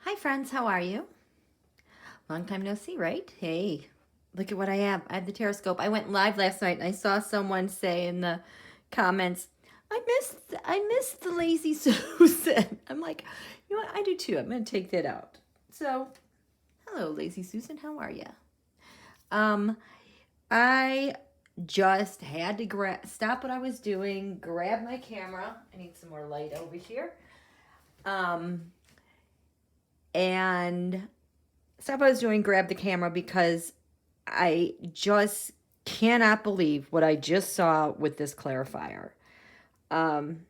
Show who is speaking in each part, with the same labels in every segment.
Speaker 1: Hi friends, how are you? Long time no see, right? Hey, look at what I have. I have the Tarotscope. I went live last night and I saw someone say in the comments, I missed the lazy Susan. I'm like, you know what? I do too. I'm going to take that out. So, hello lazy Susan, how are you? Um I just had to stop what I was doing, grab my camera. I need some more light over here. Um and stop what I was doing, grab the camera because I just cannot believe what I just saw with this clarifier. Um,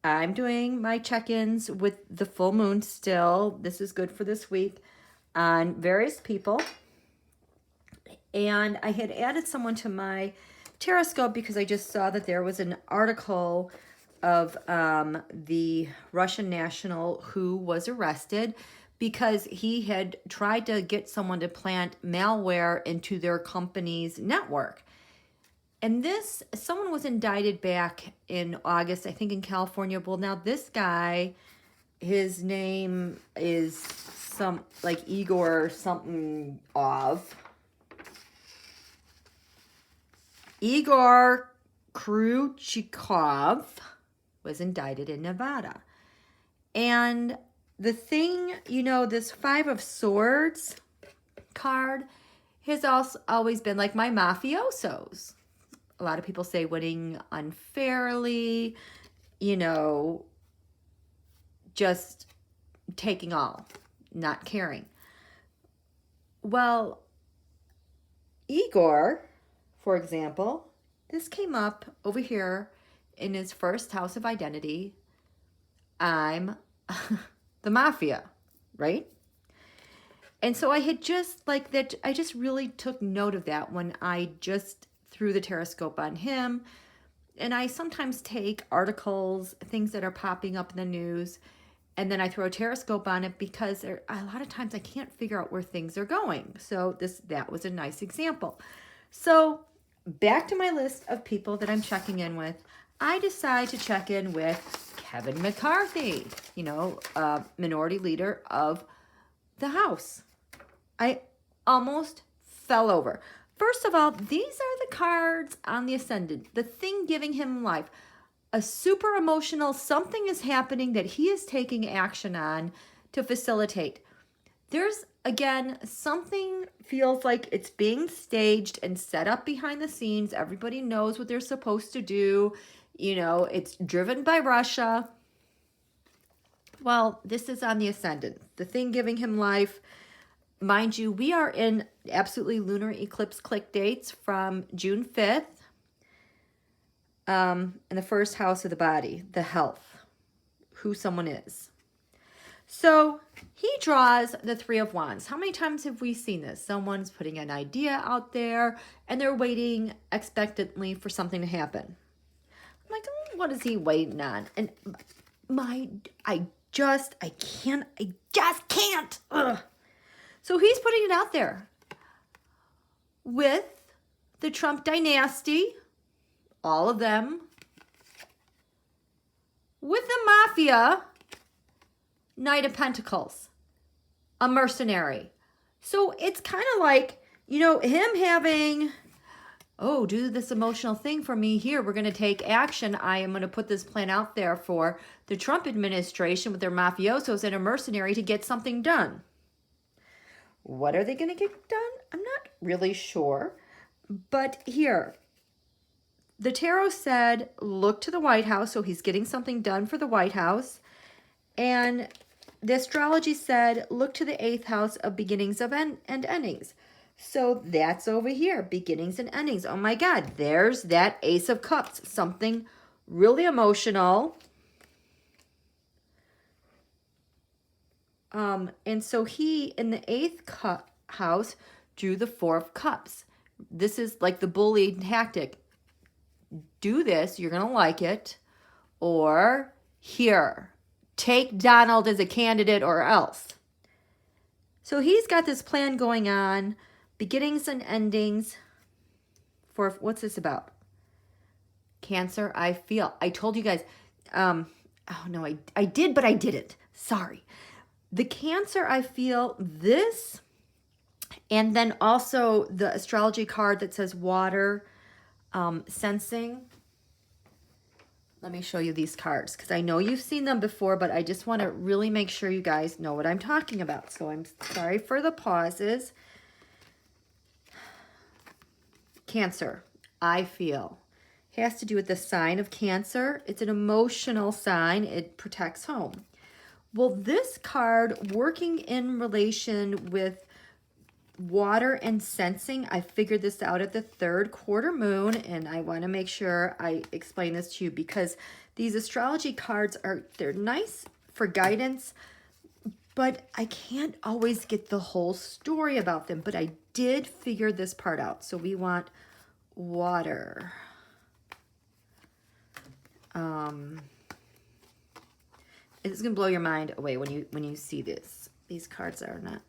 Speaker 1: I'm doing my check-ins with the full moon still. This is good for this week on various people. And I had added someone to my Tarotscope because I just saw that there was an article of the Russian national who was arrested because he had tried to get someone to plant malware into their company's network. And someone was indicted back in August, I think in California. Well, now this guy, his name is some like Igor something of. Igor Khrushchev was indicted in Nevada. And the thing, this Five of Swords card has also always been like my mafiosos. A lot of people say winning unfairly, just taking all, not caring. Well, Igor, for example, this came up over here in his first house of identity. I'm the mafia, right? And so I had just like that, I just really took note of that when I just threw the Tarotscope on him. And I sometimes take articles, things that are popping up in the news, and then I throw a Tarotscope on it because a lot of times I can't figure out where things are going. So that was a nice example. So back to my list of people that I'm checking in with. I decide to check in with Kevin McCarthy, minority leader of the House. I almost fell over. First of all, these are the cards on the ascendant, the thing giving him life. A super emotional, something is happening that he is taking action on to facilitate. There's, again, something feels like it's being staged and set up behind the scenes. Everybody knows what they're supposed to do. It's driven by Russia. Well, this is on the ascendant, the thing giving him life. Mind you, we are in absolutely lunar eclipse click dates from June 5th. In the first house of the body, the health, who someone is. So he draws the Three of Wands. How many times have we seen this? Someone's putting an idea out there and they're waiting expectantly for something to happen. I'm like, what is he waiting on? And I just can't. Ugh. So he's putting it out there with the Trump dynasty, all of them, with the mafia, Knight of Pentacles, a mercenary. So it's kind of like, him having, do this emotional thing for me here. We're going to take action. I am going to put this plan out there for the Trump administration with their mafiosos and a mercenary to get something done. What are they going to get done? I'm not really sure. But here, the tarot said, look to the White House. So he's getting something done for the White House. And the astrology said, look to the 8th house of beginnings and endings. So that's over here, beginnings and endings. Oh my God, there's that Ace of Cups, something really emotional. And so he, in the 8th house, drew the 4 of Cups. This is like the bully tactic. Do this, you're going to like it. Or here, take Donald as a candidate or else. So he's got this plan going on, beginnings and endings. For what's this about? Cancer, I feel. I told you guys. I did, but I didn't. Sorry. The Cancer, I feel this, and then also the astrology card that says water sensing. Let me show you these cards because I know you've seen them before, but I just want to really make sure you guys know what I'm talking about. So I'm sorry for the pauses. Cancer, I feel, has to do with the sign of Cancer. It's an emotional sign. It protects home. Well, this card, working in relation with water and sensing, I figured this out at the 3rd quarter moon, and I want to make sure I explain this to you because these astrology cards they're nice for guidance, but I can't always get the whole story about them, but I did figure this part out. So we want water. It's gonna blow your mind away when you see this. These cards are not.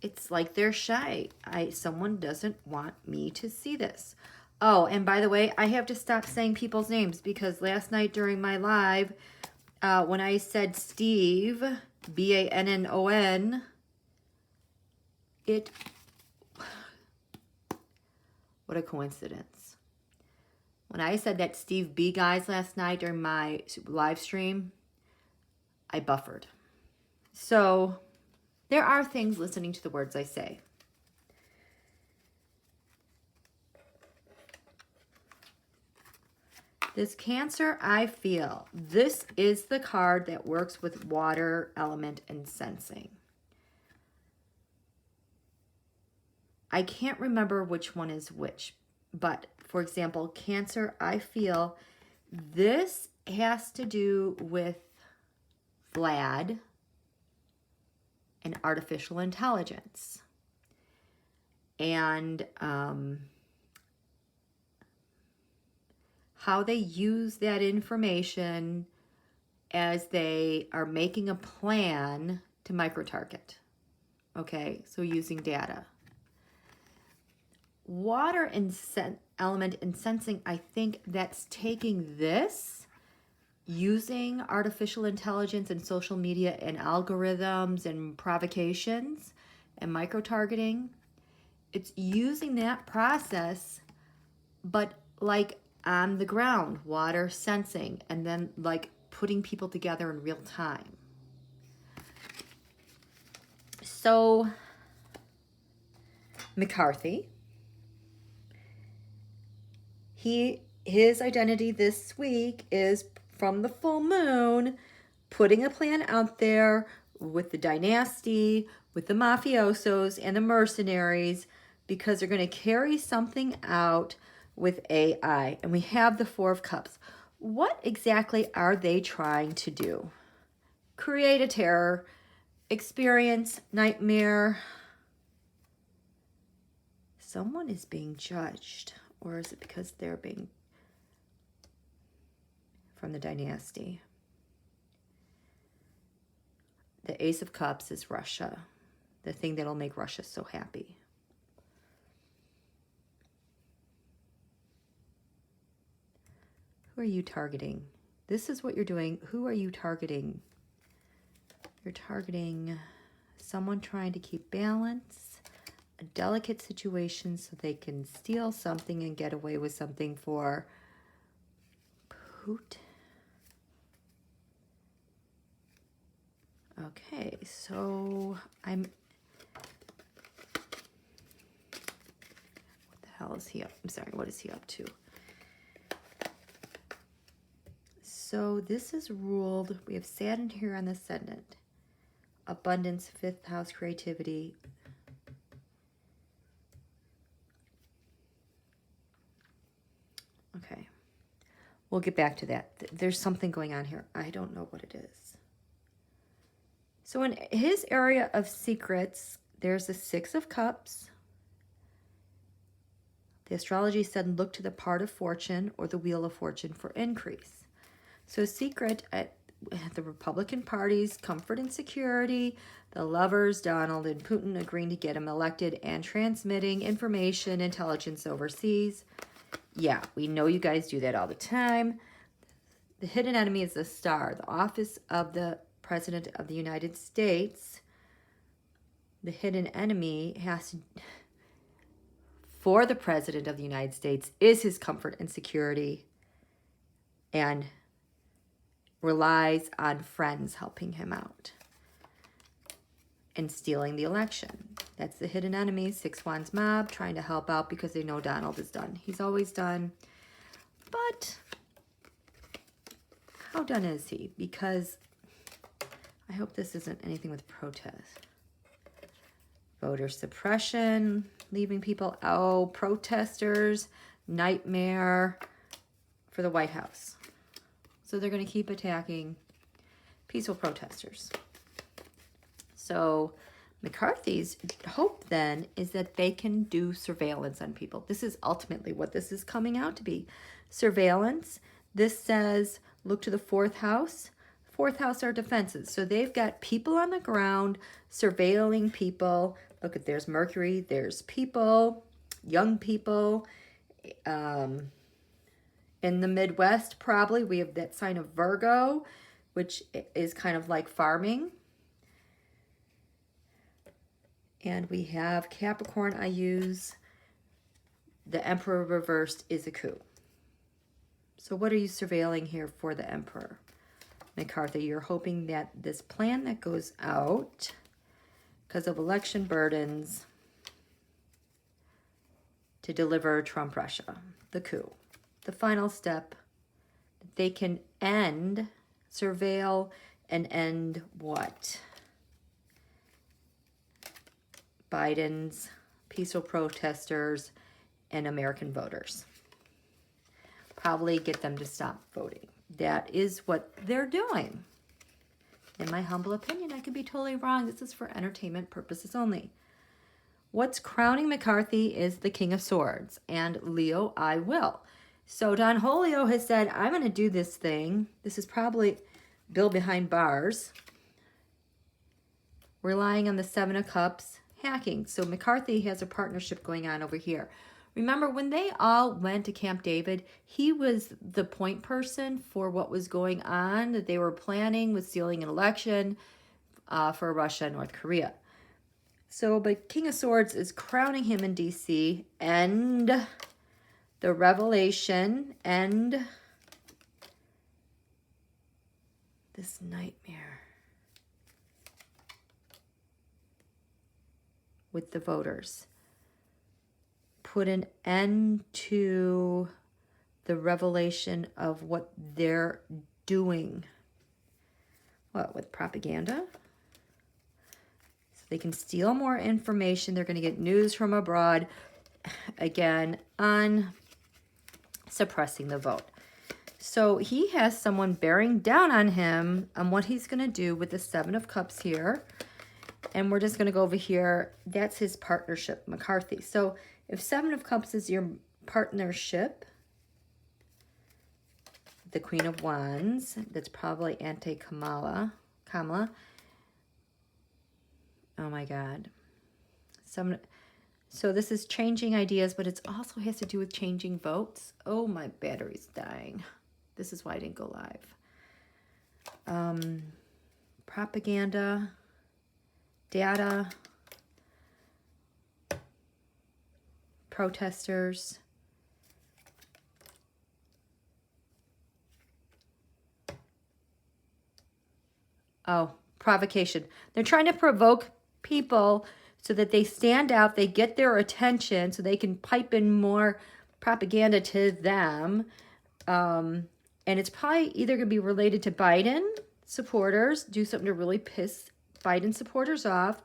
Speaker 1: It's like they're shy. Someone doesn't want me to see this. Oh, and by the way, I have to stop saying people's names because last night during my live, when I said Steve, Bannon, what a coincidence. When I said that Steve B guys last night during my live stream, I buffered. So there are things listening to the words I say. This Cancer, I feel, this is the card that works with water, element, and sensing. I can't remember which one is which, but for example, Cancer, I feel this has to do with Vlad and artificial intelligence. And how they use that information as they are making a plan to micro-target. Okay, so using data. Water and element and sensing, I think that's taking this, using artificial intelligence and social media and algorithms and provocations and micro-targeting. It's using that process, but like on the ground, water sensing, and then like putting people together in real time. So McCarthy, his identity this week is from the full moon, putting a plan out there with the dynasty, with the mafiosos and the mercenaries, because they're going to carry something out with AI. And we have the 4 of Cups. What exactly are they trying to do? Create a terror, experience, nightmare. Someone is being judged. Or is it because they're being from the dynasty? The Ace of Cups is Russia, the thing that'll make Russia so happy. Who are you targeting? This is what you're doing. Who are you targeting? You're targeting someone trying to keep balance, a delicate situation so they can steal something and get away with something for Putin. Okay, so what the hell is he up? I'm sorry, what is he up to? So this is ruled, we have Saturn here on the ascendant. Abundance, 5th house, creativity. Okay, we'll get back to that. There's something going on here. I don't know what it is. So in his area of secrets, there's the 6 of Cups. The astrology said, look to the part of fortune or the wheel of fortune for increase. So secret at the Republican Party's comfort and security, the lovers, Donald and Putin, agreeing to get him elected and transmitting information, intelligence overseas. Yeah, we know you guys do that all the time. The hidden enemy is the star, the office of the President of the United States, the hidden enemy for the President of the United States is his comfort and security, and relies on friends helping him out and stealing the election. That's the hidden enemy, Six Wands mob, trying to help out because they know Donald is done. He's always done. But how done is he? Because I hope this isn't anything with protest. Voter suppression, leaving people out, protesters, nightmare for the White House. So they're going to keep attacking peaceful protesters. So McCarthy's hope then is that they can do surveillance on people. This is ultimately what this is coming out to be. Surveillance. This says, look to the fourth house. Fourth house are defenses. So they've got people on the ground surveilling people. Look at, there's Mercury, there's people, young people. In the Midwest, probably, we have that sign of Virgo, which is kind of like farming. And we have Capricorn, I use. The Emperor reversed is a coup. So what are you surveilling here for the Emperor? McCarthy, you're hoping that this plan that goes out because of election burdens to deliver Trump Russia, the coup. The final step, they can end, surveil, and end what? Biden's peaceful protesters and American voters. Probably get them to stop voting. That is what they're doing. In my humble opinion, I could be totally wrong. This is for entertainment purposes only. What's crowning McCarthy is the King of Swords. And Leo, I will. So Don Julio has said, I'm going to do this thing. This is probably Bill behind bars. Relying on the Seven of Cups, hacking. So McCarthy has a partnership going on over here. Remember, when they all went to Camp David, he was the point person for what was going on that they were planning with stealing an election for Russia and North Korea. So, but King of Swords is crowning him in D.C. and the revelation and this nightmare with the voters. Put an end to the revelation of what they're doing. What, with propaganda? So they can steal more information. They're going to get news from abroad. Again, on suppressing the vote. So he has someone bearing down on him on what he's going to do with the Seven of Cups here. And we're just going to go over here. That's his partnership, McCarthy. So if Seven of Cups is your partnership, the Queen of Wands, that's probably anti-Kamala. Oh my God. So this is changing ideas, but it also has to do with changing votes. Oh, my battery's dying. This is why I didn't go live. Propaganda, data, protesters, provocation. They're trying to provoke people so that they stand out, they get their attention, so they can pipe in more propaganda to them. And it's probably either going to be related to Biden supporters, do something to really piss Biden supporters off,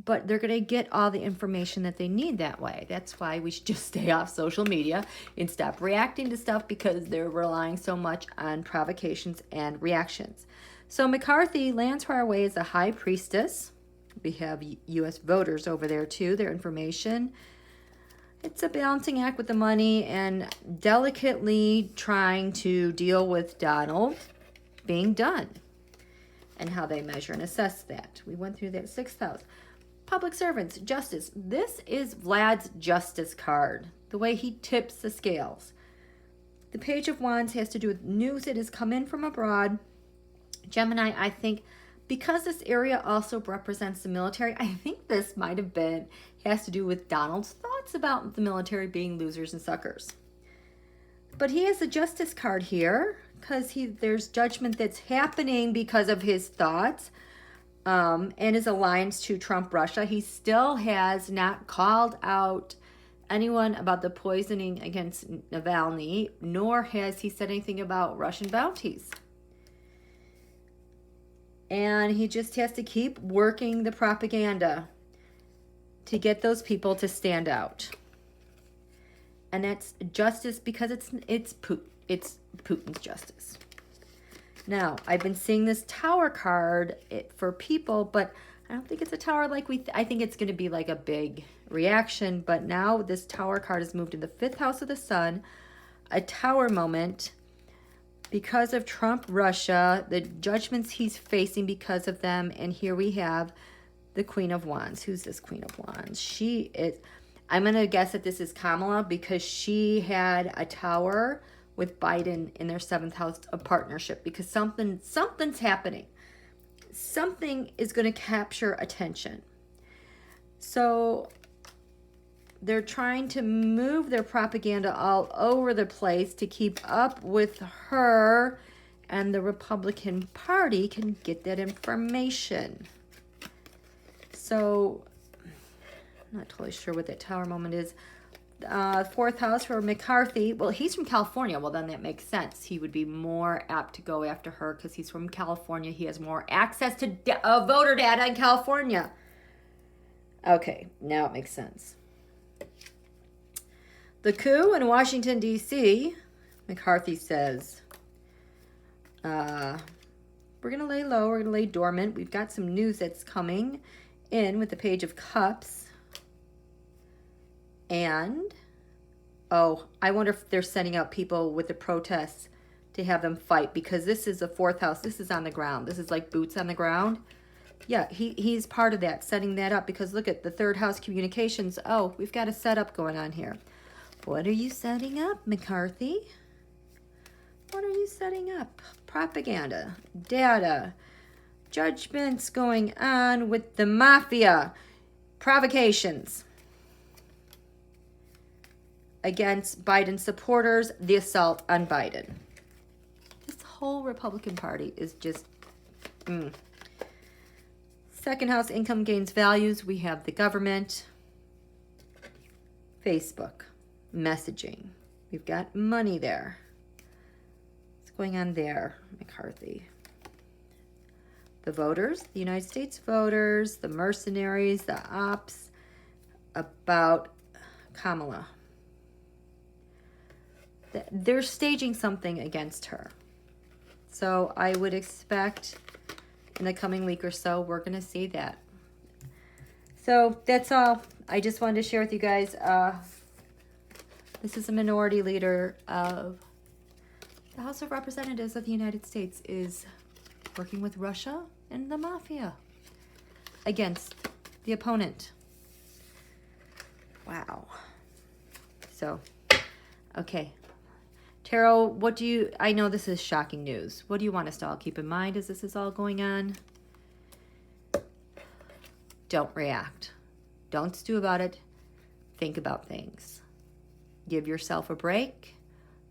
Speaker 1: but they're going to get all the information that they need that way. That's why we should just stay off social media and stop reacting to stuff, because they're relying so much on provocations and reactions. So McCarthy lands far away as a high priestess. We have U.S. voters over there too, their information. It's a balancing act with the money and delicately trying to deal with Donald being done and how they measure and assess that. We went through that 6th house. Public servants, justice. This is Vlad's justice card, the way he tips the scales. The Page of Wands has to do with news that has come in from abroad. Gemini, I think, because this area also represents the military, I think this might have been, has to do with Donald's thoughts about the military being losers and suckers. But he has a justice card here because there's judgment that's happening because of his thoughts and his alliance to Trump Russia. He still has not called out anyone about the poisoning against Navalny, nor has he said anything about Russian bounties. And he just has to keep working the propaganda to get those people to stand out. And that's justice because it's Putin's justice. Now, I've been seeing this Tower card for people, but I don't think it's a tower like I think it's going to be like a big reaction. But now this Tower card has moved in the 5th house of the sun, a Tower moment. Because of Trump, Russia, the judgments he's facing because of them. And here we have the Queen of Wands. Who's this Queen of Wands? She is, I'm going to guess that this is Kamala because she had a tower with Biden in their 7th house of partnership because something's happening. Something is going to capture attention. So they're trying to move their propaganda all over the place to keep up with her, and the Republican Party can get that information. So, I'm not totally sure what that Tower moment is. 4th house for McCarthy. Well, he's from California. Well, then that makes sense. He would be more apt to go after her because he's from California. He has more access to voter data in California. Okay, now it makes sense. The coup in Washington, D.C., McCarthy says, we're going to lay low, we're going to lay dormant. We've got some news that's coming in with the Page of Cups. And, I wonder if they're sending out people with the protests to have them fight because this is the 4th house. This is on the ground. This is like boots on the ground. Yeah, he's part of that, setting that up because look at the 3rd house communications. Oh, we've got a setup going on here. What are you setting up, McCarthy? What are you setting up? Propaganda, data, judgments going on with the mafia, provocations against Biden supporters, the assault on Biden. This whole Republican Party is just... 2nd house, income gains values. We have the government, Facebook. Messaging. We've got money there. What's going on there, McCarthy? The voters, the United States voters, the mercenaries, the ops, about Kamala. They're staging something against her. So I would expect in the coming week or so, we're going to see that. So that's all. I just wanted to share with you guys. This is a minority leader of the House of Representatives of the United States is working with Russia and the mafia against the opponent. Wow. So, okay. Tarot, I know this is shocking news. What do you want us to all keep in mind as this is all going on? Don't react. Don't stew about it. Think about things. Give yourself a break.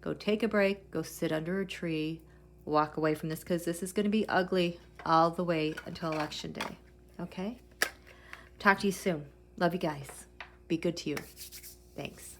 Speaker 1: Go take a break. Go sit under a tree. Walk away from this because this is going to be ugly all the way until Election Day. Okay? Talk to you soon. Love you guys. Be good to you. Thanks.